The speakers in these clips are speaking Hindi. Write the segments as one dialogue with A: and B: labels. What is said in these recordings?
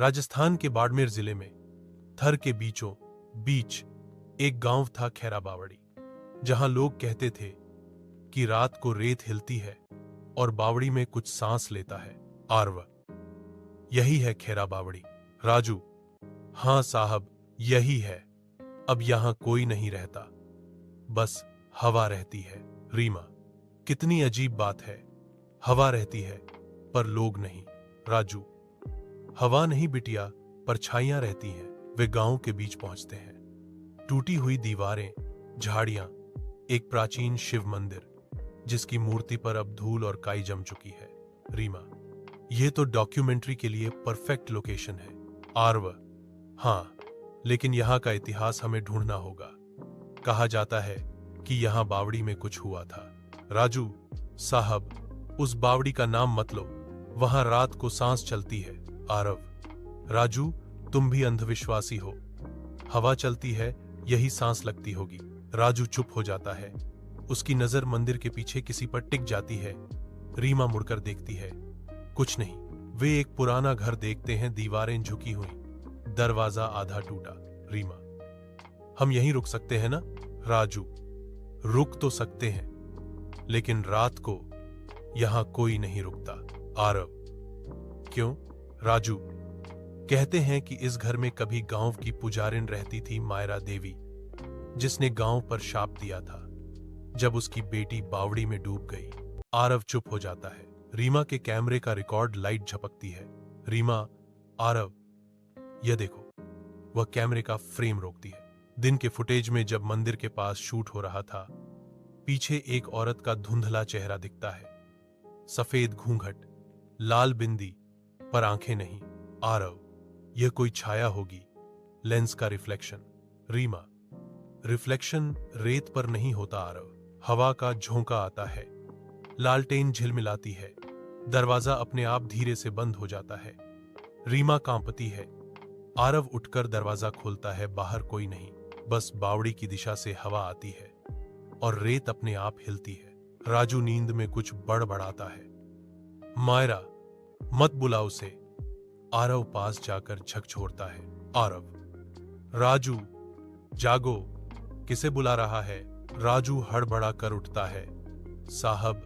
A: राजस्थान के बाड़मेर जिले में थर के बीचों बीच एक गांव था खैरा बावड़ी, जहां लोग कहते थे कि रात को रेत हिलती है और बावड़ी में कुछ सांस लेता है। आर्व, यही है खैरा बावड़ी। राजू, हां साहब, यही है। अब यहां कोई नहीं रहता, बस हवा रहती है। रीमा, कितनी अजीब बात है। हवा रहती है पर लोग नहीं। राजू, हवा नहीं बिटिया, परछाइयां रहती हैं। वे गांव के बीच पहुंचते हैं। टूटी हुई दीवारें, झाड़ियां, एक प्राचीन शिव मंदिर जिसकी मूर्ति पर अब धूल और काई जम चुकी है। रीमा, यह तो डॉक्यूमेंट्री के लिए परफेक्ट लोकेशन है। आर्व, हां, लेकिन यहां का इतिहास हमें ढूंढना होगा। कहा जाता है कि यहां बावड़ी में कुछ हुआ था। राजू साहब, उस बावड़ी का नाम मत लो, वहां रात को सांस चलती है। आरव, राजू, तुम भी अंधविश्वासी हो। हवा चलती है, यही सांस लगती होगी। राजू चुप हो जाता है। उसकी नजर मंदिर के पीछे किसी पर टिक जाती है। रीमा मुड़कर देखती है, कुछ नहीं। वे एक पुराना घर देखते हैं, दीवारें झुकी हुई, दरवाजा आधा टूटा। रीमा, हम यहीं रुक सकते हैं ना? राजू, रुक तो सकते हैं, लेकिन रात को यहां कोई नहीं रुकता। आरव, क्यों? राजू, कहते हैं कि इस घर में कभी गांव की पुजारिन रहती थी, मायरा देवी, जिसने गांव पर शाप दिया था जब उसकी बेटी बावड़ी में डूब गई। आरव चुप हो जाता है। रीमा के कैमरे का रिकॉर्ड लाइट झपकती है। रीमा, आरव, यह देखो। वह कैमरे का फ्रेम रोकती है। दिन के फुटेज में जब मंदिर के पास शूट हो रहा था, पीछे एक औरत का धुंधला चेहरा दिखता है। सफेद घूंघट, लाल बिंदी, पर आंखें नहीं। आरव, यह कोई छाया होगी, लेंस का रिफ्लेक्शन। रीमा, रिफ्लेक्शन रेत पर नहीं होता आरव, हवा का झोंका आता है, लालटेन झिलमिलाती है, दरवाजा अपने आप धीरे से बंद हो जाता है। रीमा कांपती है। आरव उठकर दरवाजा खोलता है। बाहर कोई नहीं, बस बावड़ी की दिशा से हवा आती है और रेत अपने आप हिलती है। राजू नींद में कुछ बड़बड़ाता है। मायरा, मत बुला उसे। आरव पास जाकर झकझोरता है। आरव, राजू, जागो, किसे बुला रहा है? राजू हड़बड़ा कर उठता है। साहब,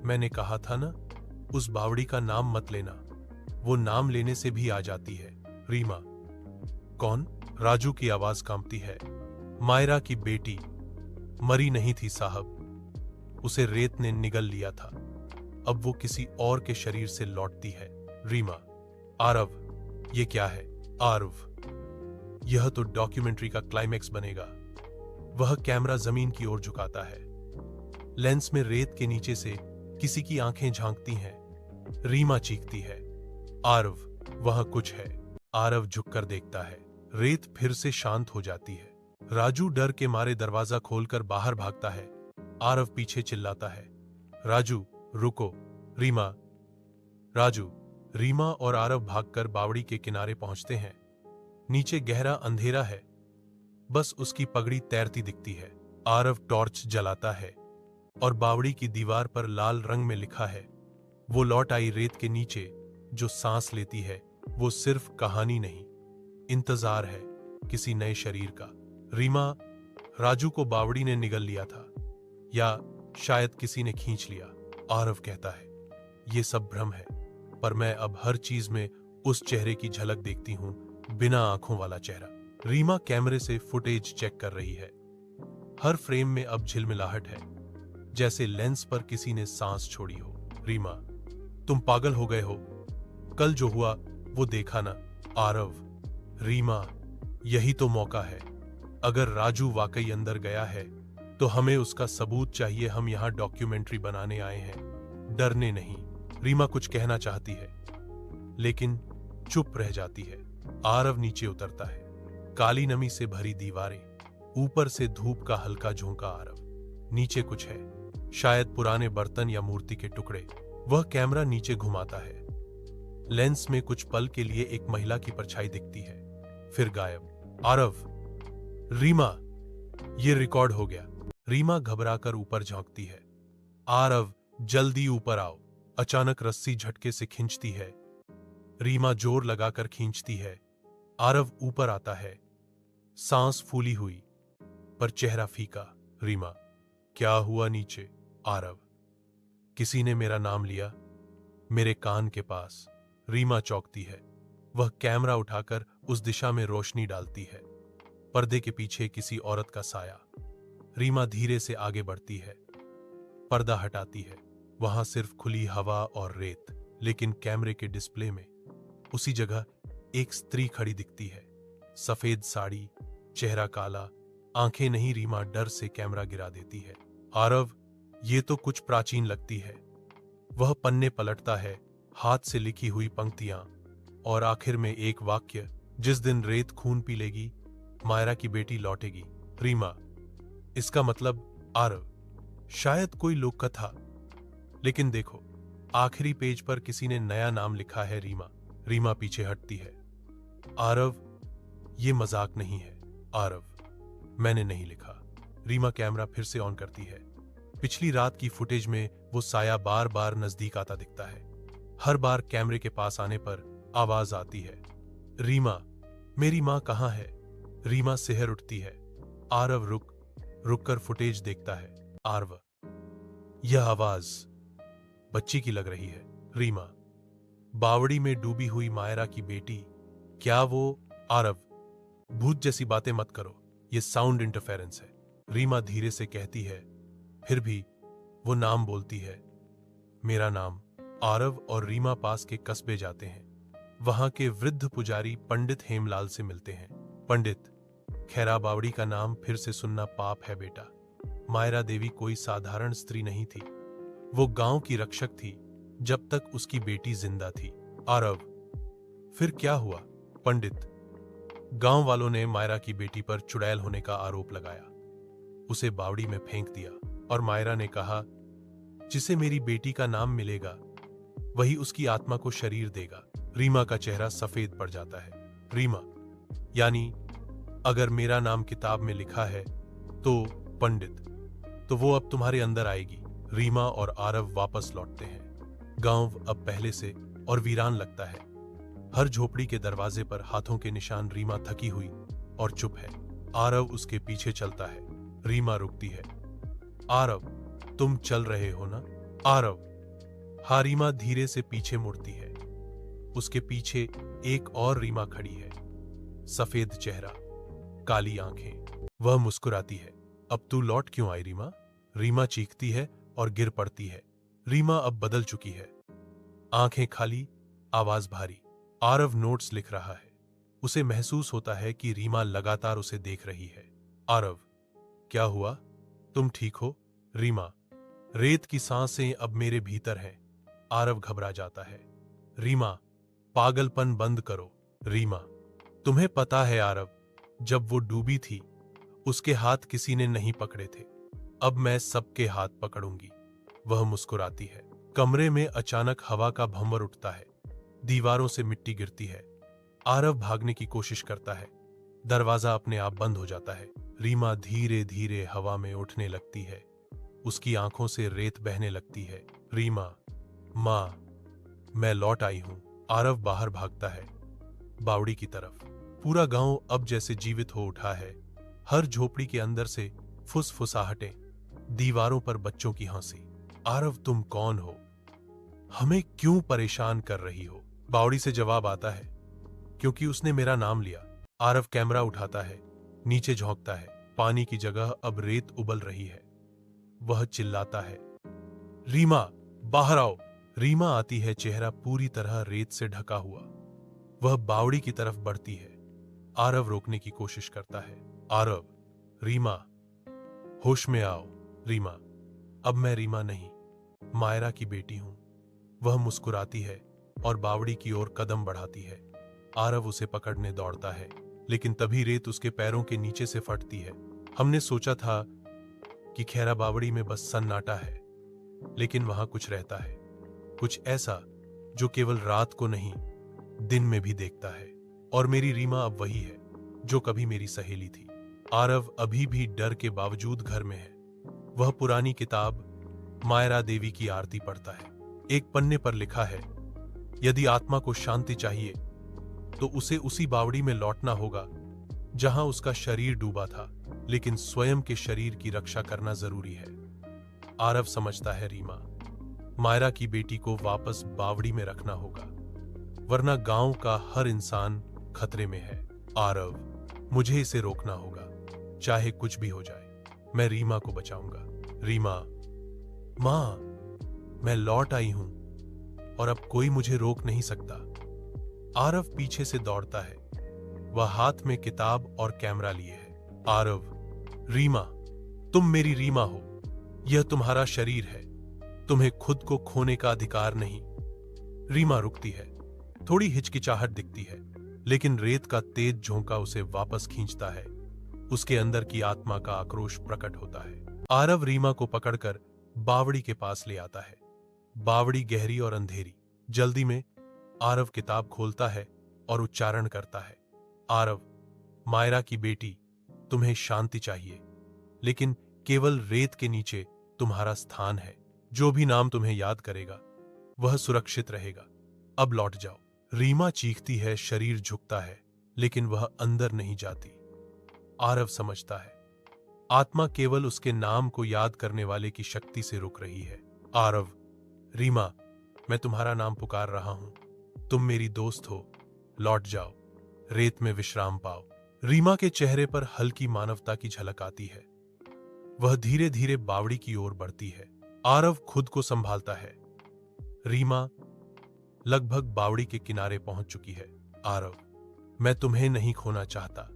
A: मैंने कहा था ना, उस बावड़ी का नाम मत लेना, वो नाम लेने से भी आ जाती है। रीमा, कौन? राजू की आवाज कांपती है। मायरा की बेटी मरी नहीं थी साहब, उसे रेत ने निगल लिया था, अब वो किसी और के शरीर से लौटती है। रीमा, आरव, ये क्या है? आरव, यह तो डॉक्यूमेंट्री का क्लाइमैक्स बनेगा। वह कैमरा जमीन की ओर झुकाता है। लेंस में रेत के नीचे से किसी की आंखें झांकती हैं। रीमा चीखती है, आरव, वहां कुछ है। आरव झुककर देखता है। रेत फिर से शांत हो जाती है। राजू डर के मारे दरवाजा खोलकर बाहर भागता है। आरव पीछे चिल्लाता है, राजू, रुको। रीमा, राजू। रीमा और आरव भागकर बावड़ी के किनारे पहुंचते हैं। नीचे गहरा अंधेरा है, बस उसकी पगड़ी तैरती दिखती है। आरव टॉर्च जलाता है और बावड़ी की दीवार पर लाल रंग में लिखा है, वो लौट आई रेत के नीचे जो सांस लेती है, वो सिर्फ कहानी नहीं, इंतजार है किसी नए शरीर का। रीमा, राजू को बावड़ी ने निगल लिया था या शायद किसी ने खींच लिया। आरव कहता है, ये सब भ्रम है, पर मैं अब हर चीज में उस चेहरे की झलक देखती हूं, बिना आंखों वाला चेहरा। रीमा कैमरे से फुटेज चेक कर रही है। हर फ्रेम में अब झिलमिलाहट है, जैसे लेंस पर किसी ने सांस छोड़ी हो। रीमा, तुम पागल हो गए हो? कल जो हुआ वो देखा ना? आरव, रीमा, यही तो मौका है। अगर राजू वाकई अंदर गया है तो हमें उसका सबूत चाहिए। हम यहां डॉक्यूमेंट्री बनाने आए हैं, डरने नहीं। रीमा कुछ कहना चाहती है, लेकिन चुप रह जाती है। आरव नीचे उतरता है। काली नमी से भरी दीवारें, ऊपर से धूप का हल्का झोंका। आरव, नीचे कुछ है, शायद पुराने बर्तन या मूर्ति के टुकड़े। वह कैमरा नीचे घुमाता है। लेंस में कुछ पल के लिए एक महिला की परछाई दिखती है, फिर गायब। आरव, रीमा, ये रिकॉर्ड हो गया। रीमा घबराकर ऊपर झांकती है। आरव, जल्दी ऊपर आओ। अचानक रस्सी झटके से खिंचती है। रीमा जोर लगाकर खींचती है। आरव ऊपर आता है, सांस फूली हुई पर चेहरा फीका। रीमा, क्या हुआ नीचे? आरव, किसी ने मेरा नाम लिया मेरे कान के पास। रीमा चौंकती है। वह कैमरा उठाकर उस दिशा में रोशनी डालती है। पर्दे के पीछे किसी औरत का साया। रीमा धीरे से आगे बढ़ती है, पर्दा हटाती है। वहां सिर्फ खुली हवा और रेत, लेकिन कैमरे के डिस्प्ले में उसी जगह एक स्त्री खड़ी दिखती है। सफेद साड़ी, चेहरा काला, आंखें नहीं। रीमा डर से कैमरा गिरा देती है। आरव, ये तो कुछ प्राचीन लगती है। वह पन्ने पलटता है, हाथ से लिखी हुई पंक्तियां और आखिर में एक वाक्य, जिस दिन रेत खून पी लेगी मायरा की बेटी लौटेगी। रीमा, इसका मतलब? आरव, शायद कोई लोक कथा, लेकिन देखो आखिरी पेज पर किसी ने नया नाम लिखा है, रीमा। रीमा पीछे हटती है। आरव, ये मजाक नहीं है। आरव, मैंने नहीं लिखा। रीमा कैमरा फिर से ऑन करती है। पिछली रात की फुटेज में वो साया बार बार नजदीक आता दिखता है। हर बार कैमरे के पास आने पर आवाज आती है, रीमा, मेरी मां कहां है? रीमा सिहर उठती है। आरव रुक कर फुटेज देखता है। आरव, यह आवाज बच्ची की लग रही है। रीमा, बावड़ी में डूबी हुई मायरा की बेटी, क्या वो? आरव, भूत जैसी बातें मत करो, यह साउंड इंटरफेरेंस है। रीमा धीरे से कहती है। फिर भी वो नाम बोलती है, मेरा नाम। आरव और रीमा पास के कस्बे जाते हैं। वहां के वृद्ध पुजारी पंडित हेमलाल से मिलते हैं। पंडित, खैरा बावड़ी का नाम फिर से सुनना पाप है बेटा। मायरा देवी कोई साधारण स्त्री नहीं थी। वो गांव की रक्षक थी जब तक उसकी बेटी जिंदा थी। आरव, फिर क्या हुआ? पंडित, गांव वालों ने मायरा की बेटी पर चुड़ैल होने का आरोप लगाया। उसे बावड़ी में फेंक दिया और मायरा ने कहा, जिसे मेरी बेटी का नाम मिलेगा वही उसकी आत्मा को शरीर देगा। रीमा का चेहरा सफेद पड़ जाता है। रीमा, यानी अगर मेरा नाम किताब में लिखा है तो? पंडित, तो वो अब तुम्हारे अंदर आएगी। रीमा और आरव वापस लौटते हैं। गांव अब पहले से और वीरान लगता है। हर झोपड़ी के दरवाजे पर हाथों के निशान। रीमा थकी हुई और चुप है। आरव उसके पीछे चलता है। रीमा रुकती है। आरव, तुम चल रहे हो ना? आरव, हाँ। रीमा धीरे से पीछे मुड़ती है। उसके पीछे एक और रीमा खड़ी है। सफेद चेहरा, काली आंखें। वह मुस्कुराती है। अब तू लौट क्यों आई रीमा? रीमा चीखती है और गिर पड़ती है। रीमा अब बदल चुकी है। आंखें खाली, आवाज भारी। आरव नोट्स लिख रहा है। उसे महसूस होता है कि रीमा लगातार उसे देख रही है। आरव, क्या हुआ? तुम ठीक हो? रीमा, रेत की सांसें अब मेरे भीतर हैं। आरव घबरा जाता है। रीमा, पागलपन बंद करो। रीमा, तुम्हें पता है आरव, जब वो डूबी थी उसके हाथ किसी ने नहीं पकड़े थे। अब मैं सबके हाथ पकड़ूंगी। वह मुस्कुराती है। कमरे में अचानक हवा का भंवर उठता है। दीवारों से मिट्टी गिरती है। आरव भागने की कोशिश करता है। दरवाजा अपने आप बंद हो जाता है। रीमा धीरे धीरे हवा में उठने लगती है। उसकी आंखों से रेत बहने लगती है। रीमा, मां, मैं लौट आई हूं। आरव बाहर भागता है, बावड़ी की तरफ। पूरा गांव अब जैसे जीवित हो उठा है। हर झोपड़ी के अंदर से फुसफुसाहटें, दीवारों पर बच्चों की हंसी। आरव, तुम कौन हो? हमें क्यों परेशान कर रही हो? बावड़ी से जवाब आता है, क्योंकि उसने मेरा नाम लिया। आरव कैमरा उठाता है, नीचे झोंकता है। पानी की जगह अब रेत उबल रही है। वह चिल्लाता है, रीमा, बाहर आओ। रीमा आती है, चेहरा पूरी तरह रेत से ढका हुआ। वह बावड़ी की तरफ बढ़ती है। आरव रोकने की कोशिश करता है। आरव, रीमा, होश में आओ। रीमा, अब मैं रीमा नहीं, मायरा की बेटी हूं। वह मुस्कुराती है और बावड़ी की ओर कदम बढ़ाती है। आरव उसे पकड़ने दौड़ता है, लेकिन तभी रेत उसके पैरों के नीचे से फटती है। हमने सोचा था कि खैरा बावड़ी में बस सन्नाटा है, लेकिन वहां कुछ रहता है, कुछ ऐसा जो केवल रात को नहीं, दिन में भी देखता है। और मेरी रीमा अब वही है जो कभी मेरी सहेली थी। आरव अभी भी डर के बावजूद घर में है। वह पुरानी किताब मायरा देवी की आरती पढ़ता है। एक पन्ने पर लिखा है, यदि आत्मा को शांति चाहिए तो उसे उसी बावड़ी में लौटना होगा जहां उसका शरीर डूबा था, लेकिन स्वयं के शरीर की रक्षा करना जरूरी है। आरव समझता है रीमा, मायरा की बेटी को वापस बावड़ी में रखना होगा, वरना गांव का हर इंसान खतरे में है। आरव, मुझे इसे रोकना होगा, चाहे कुछ भी हो जाए, मैं रीमा को बचाऊंगा। रीमा, मां, मैं लौट आई हूं और अब कोई मुझे रोक नहीं सकता। आरव पीछे से दौड़ता है, वह हाथ में किताब और कैमरा लिए है। आरव, रीमा, तुम मेरी रीमा हो, यह तुम्हारा शरीर है, तुम्हें खुद को खोने का अधिकार नहीं। रीमा रुकती है, थोड़ी हिचकिचाहट दिखती है, लेकिन रेत का तेज झोंका उसे वापस खींचता है। उसके अंदर की आत्मा का आक्रोश प्रकट होता है। आरव रीमा को पकड़कर बावड़ी के पास ले आता है। बावड़ी गहरी और अंधेरी। जल्दी में आरव किताब खोलता है और उच्चारण करता है, आरव, मायरा की बेटी, तुम्हें शांति चाहिए, लेकिन केवल रेत के नीचे तुम्हारा स्थान है। जो भी नाम तुम्हें याद करेगा वह सुरक्षित रहेगा। अब लौट जाओ। रीमा चीखती है, शरीर झुकता है, लेकिन वह अंदर नहीं जाती। आरव समझता है आत्मा केवल उसके नाम को याद करने वाले की शक्ति से रुक रही है। आरव, रीमा, मैं तुम्हारा नाम पुकार रहा हूं, तुम मेरी दोस्त हो, लौट जाओ, रेत में विश्राम पाओ। रीमा के चेहरे पर हल्की मानवता की झलक आती है। वह धीरे धीरे बावड़ी की ओर बढ़ती है। आरव खुद को संभालता है। रीमा लगभग बावड़ी के किनारे पहुंच चुकी है। आरव, मैं तुम्हें नहीं खोना चाहता,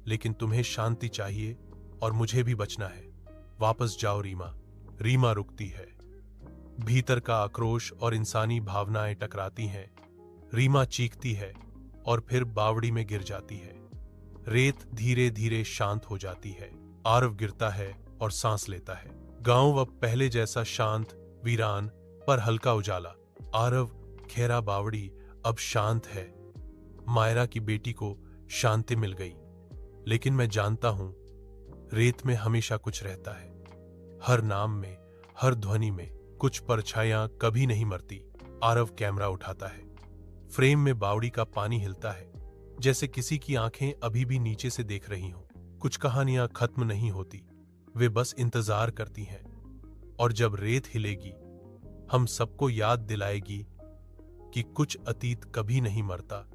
A: लेकिन तुम्हें शांति चाहिए और मुझे भी बचना है। वापस जाओ रीमा। रीमा रुकती है। भीतर का आक्रोश और इंसानी भावनाएं टकराती हैं। रीमा चीखती है और फिर बावड़ी में गिर जाती है। रेत धीरे धीरे शांत हो जाती है। आरव गिरता है और सांस लेता है। गांव अब पहले जैसा शांत, वीरान, पर हल्का उजाला। आरव, खेरा बावड़ी अब शांत है। मायरा की बेटी को शांति मिल गई, लेकिन मैं जानता हूं रेत में हमेशा कुछ रहता है। हर नाम में, हर ध्वनि में कुछ परछाइयां कभी नहीं मरती। आरव कैमरा उठाता है। फ्रेम में बावड़ी का पानी हिलता है, जैसे किसी की आंखें अभी भी नीचे से देख रही हों। कुछ कहानियां खत्म नहीं होती, वे बस इंतजार करती हैं, और जब रेत हिलेगी हम सबको याद दिलाएगी कि कुछ अतीत कभी नहीं मरता,